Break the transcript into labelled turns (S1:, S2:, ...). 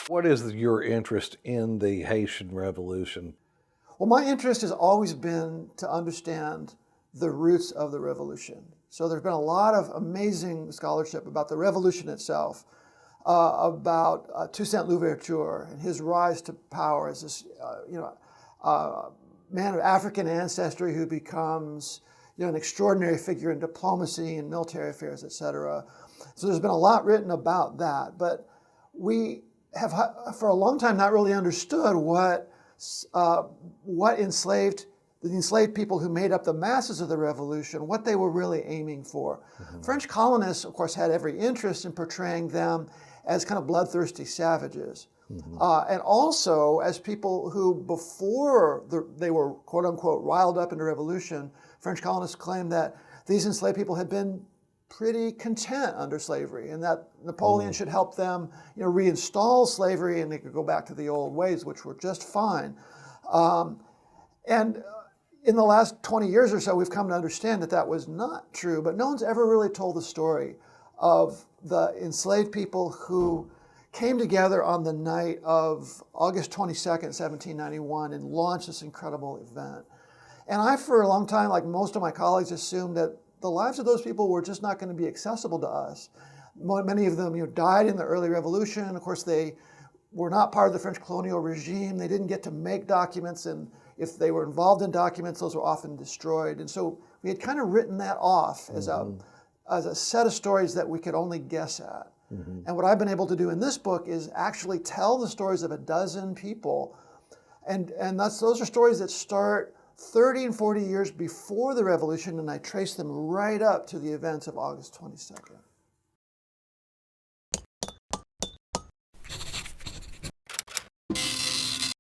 S1: What is your interest in the Haitian Revolution?
S2: Well, my interest has always been to understand the roots of the revolution. So there's been a lot of amazing scholarship about the revolution itself, about Toussaint Louverture and his rise to power as this, man of African ancestry who becomes, an extraordinary figure in diplomacy and military affairs, etc. So there's been a lot written about that, but we have for a long time not really understood what the enslaved people who made up the masses of the revolution, what they were really aiming for. Mm-hmm. French colonists, of course, had every interest in portraying them as kind of bloodthirsty savages. Mm-hmm. And also as people who, before they were, quote unquote, riled up into revolution, French colonists claimed that these enslaved people had been pretty content under slavery, and that Napoleon should help them, reinstall slavery, and they could go back to the old ways, which were just fine. And in the last 20 years or so, we've come to understand that that was not true, but no one's ever really told the story of the enslaved people who came together on the night of August 22nd, 1791, and launched this incredible event. And I, for a long time, like most of my colleagues, assumed that the lives of those people were just not going to be accessible to us. Many of them died in the early revolution. Of course, they were not part of the French colonial regime. They didn't get to make documents, and if they were involved in documents, those were often destroyed. And so we had kind of written that off as a set of stories that we could only guess at. Mm-hmm. And what I've been able to do in this book is actually tell the stories of a dozen people. And those are stories that start 30 and 40 years before the revolution, and I trace them right up to the events of August 22nd.